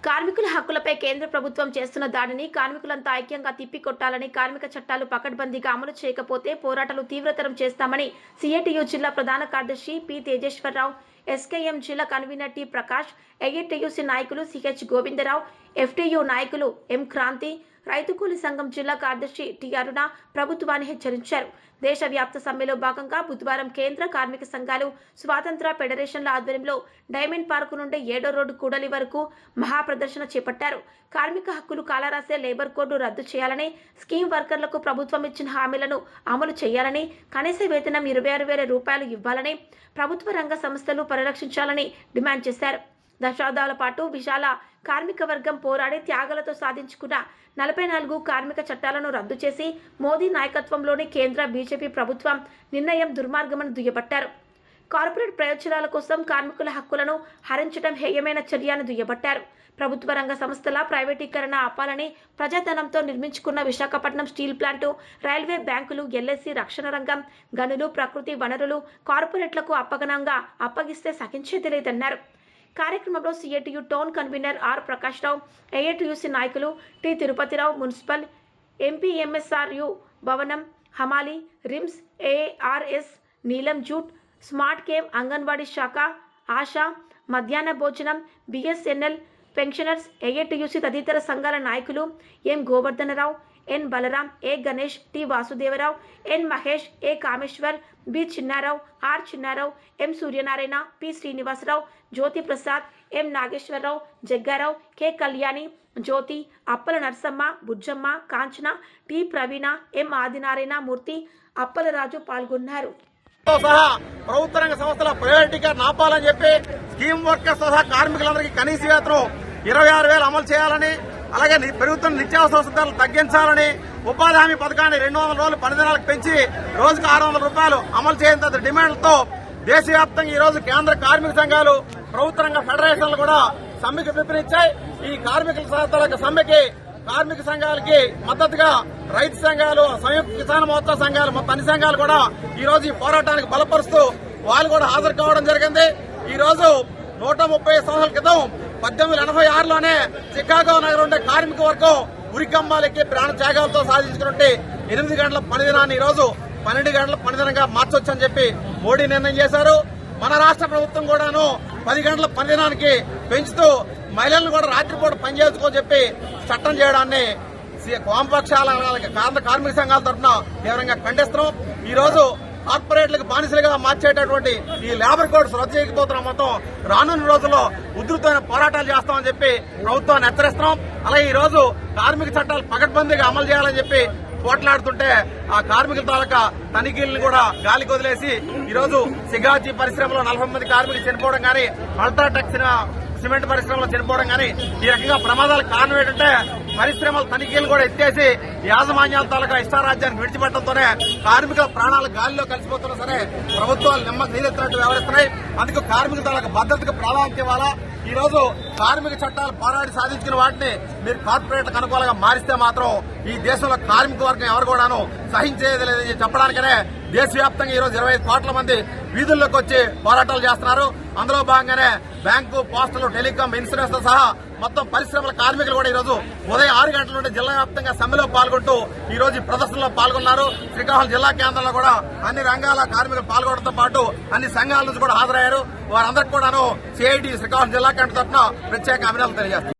కార్మికుల హక్కులపై కేంద్ర ప్రభుత్వం చేస్తున్న దాడిని కార్మికులంతా ఐక్యంగా తిప్పికొట్టాలని, కార్మిక చట్టాలు పకడ్బందీగా అమలు చేయకపోతే పోరాటాలు తీవ్రతరం చేస్తామని సిఐటియు జిల్లా ప్రధాన కార్యదర్శి పి తేజేశ్వరరావు, ఎస్కేఎం జిల్లా కన్వీనర్ టి ప్రకాష్, ఏఐటియుసి నాయకులు సిహెచ్ గోవిందరావు, ఎఫ్టియు నాయకులు ఎం క్రాంతి, రైతు కూలీ సంఘం జిల్లా కార్యదర్శి టి అరుణ ప్రభుత్వాన్ని హెచ్చరించారు. దేశవ్యాప్త సమ్మెలో భాగంగా బుధవారం కేంద్ర కార్మిక సంఘాలు, స్వాతంత్ర ఫెడరేషన్ల ఆధ్వర్యంలో డైమండ్ పార్కు నుండి 7వ రోడ్డు కూడలి వరకు మహాప్రదర్శన చేపట్టారు. కార్మిక హక్కులు కాలరాసే లేబర్ కోడ్ను రద్దు చేయాలని, స్కీమ్ వర్కర్లకు ప్రభుత్వం ఇచ్చిన హామీలను అమలు చేయాలని, కనీస వేతనం 26,000 రూపాయలు ఇవ్వాలని, ప్రభుత్వ రంగ సంస్థలు పరిరక్షించాలని డిమాండ్ చేశారు. దశాబ్దాల పాటు విశాల కార్మిక వర్గం పోరాడి త్యాగాలతో సాధించుకున్న 44 కార్మిక చట్టాలను రద్దు చేసి మోదీ నాయకత్వంలోని కేంద్ర బీజేపీ ప్రభుత్వం నిర్ణయం దుర్మార్గమని దుయ్యబట్టారు. కార్పొరేట్ ప్రయోజనాల కోసం కార్మికుల హక్కులను హరించడం హేయమైన చర్యను దుయ్యబట్టారు. ప్రభుత్వ రంగ సంస్థల ప్రైవేటీకరణ ఆపాలని, ప్రజాధనంతో నిర్మించుకున్న విశాఖపట్నం స్టీల్ ప్లాంటు, రైల్వే, బ్యాంకులు, ఎల్ఐసి, రక్షణ రంగం, గనులు, ప్రకృతి వనరులు కార్పొరేట్లకు అప్పగిస్తే సహించేది లేదన్నారు. కార్యక్రమంలో CITU town convener R Prakash Rao, AITUC నాయకులు టి తిరుపతిరావు, మున్సిపల్ ఎంపీఎంఎస్ఆర్యు భవనం, హమాలి, RIMS, ARS, Neelam jute, smart కేవ్, అంగన్వాడీ శాఖ, ఆశా, మధ్యాహ్న భోజనం, బిఎస్ఎన్ఎల్, పెన్షనర్స్, ఏఐటియుసి తదితర సంఘాల నాయకులు M Govardhanarao, N Balaram, A Ganesh, T Vasudevarao, N Mahesh, A Kameshwar, B Chinnarao, R Chinnarao, M Suryanarayana, P Srinivasarao, Jyothi Prasad, M Nageswararao, Jaggarao, K Kalyani, Jyothi, Appala Narasamma, Bujjamma, Kanchana, T Praveena, M Adinarayana Murthy, Appalaraju పాల్గొన్నారు. సహా ప్రభుత్వ రంగ సంస్థల ప్రైవేటీకరణ ఆపాలని చెప్పి స్కీమ్ వర్కర్స్ సహా కార్మికులందరికీ కనీస వేతనం 26,000 అమలు చేయాలని, అలాగే పెరుగుతున్న నిత్యావసర వసతులు తగ్గించాలని, ఉపాధి హామీ పథకాన్ని 200 రోజులు పనిదినాలకు పెంచి రోజుకు 600 రూపాయలు అమలు చేసేంత డిమాండ్లతో దేశవ్యాప్తంగా ఈ రోజు కేంద్ర కార్మిక సంఘాలు, ప్రభుత్వ రంగ ఫెడరేషన్లు కూడా సమ్మెకు పిలుపునిచ్చాయి. ఈ కార్మికుల సమ్మెకి కార్మిక సంఘాలకి మద్దతుగా రైతు సంఘాలు, సంయుక్త కిసాన్ మోర్చా సంఘాలు, మొత్తం అన్ని సంఘాలు కూడా ఈ రోజు ఈ పోరాటానికి బలపరుస్తూ వాళ్ళు కూడా హాజరు కావడం జరిగింది. ఈ రోజు 130 సంవత్సరాల క్రితం 1886లోనే చికాగో నగరం ఉండే కార్మిక వర్గం ఉరికంబాలెక్కి ప్రాణ త్యాగాలతో సాధించుకున్నట్టు 8 గంటల పనిదినాన్ని ఈ రోజు 12 గంటల పనిదినంగా మార్చొచ్చని చెప్పి మోడీ నిర్ణయం చేశారు. మన రాష్ట్ర ప్రభుత్వం కూడాను 10 గంటల పనిదినానికి పెంచుతూ మహిళలను కూడా రాత్రిపూట పనిచేసుకోని చెప్పి చట్టం చేయడాన్ని వామపక్షాల కేంద్ర కార్మిక సంఘాల తరఫున తీవ్రంగా ఖండిస్తున్నాం. ఈ రోజు కార్పొరేట్లకు బానిసలుగా మార్చేటటువంటి ఈ లేబర్ కోడ్స్ రద్దు చేయకపోతున్నాం. మొత్తం రానున్న రోజుల్లో ఉధృతమైన పోరాటాలు చేస్తామని చెప్పి ప్రభుత్వాన్ని హెచ్చరిస్తున్నాం. అలాగే ఈ రోజు కార్మిక చట్టాలు పకడ్బందీగా అమలు చేయాలని చెప్పి పోట్లాడుతుంటే ఆ కార్మికుల తాలూకా తనిఖీలను కూడా గాలికి వదిలేసి ఈ రోజు సిగాజీ పరిశ్రమలో 40 మంది కార్మికులు చనిపోవడం కానీ, అల్ట్రాటెక్ సిమెంట్ పరిశ్రమలో చనిపోవడం కానీ, ఈ రకంగా ప్రమాదాలకు కారణం ఏంటంటే పరిశ్రమల తనిఖీలు కూడా ఎత్తేసి యాజమాన్యాల తాలూకా ఇష్టారాజ్యానికి విడిచిపెట్టడంతోనే కార్మికుల ప్రాణాలు గాలిలో కలిసిపోతున్నా సరే ప్రభుత్వాలు నీరెత్తినట్టు వ్యవహరిస్తున్నాయి. అందుకు కార్మికుల తాలూకా భద్రతకు ప్రాధాన్యత ఇవ్వాలా. ఈ రోజు కార్మిక చట్టాలు పోరాడి సాధించిన వాటిని మీరు కార్పొరేట్లకు అనుకూలంగా మారిస్తే మాత్రం ఈ దేశంలో కార్మిక వర్గం ఎవరు కూడాను సహించేది లేదని చెప్పడానికనే దేశవ్యాప్తంగా ఈ రోజు 25 కోట్ల మంది వీధుల్లోకి వచ్చి పోరాటాలు చేస్తున్నారు. అందులో భాగంగానే బ్యాంకు, పోస్టల్, టెలికాం, ఇన్సూరెన్స్ తో సహా మొత్తం పరిశ్రమల కార్మికులు కూడా ఈ రోజు ఉదయం 6 గంటల నుండి జిల్లా వ్యాప్తంగా సమ్మెలో పాల్గొంటూ ఈ రోజు ఈ ప్రదర్శనలో పాల్గొన్నారు. శ్రీకాకుళం జిల్లా కేంద్రంలో కూడా అన్ని రంగాల కార్మికులు పాల్గొనడంతో పాటు అన్ని సంఘాల నుంచి కూడా హాజరయ్యారు. వారందరికీ కూడాను సిఐటి శ్రీకాకుళం జిల్లా కేంద్రం తరఫున ప్రత్యేక అభినందనలు తెలియజేస్తారు.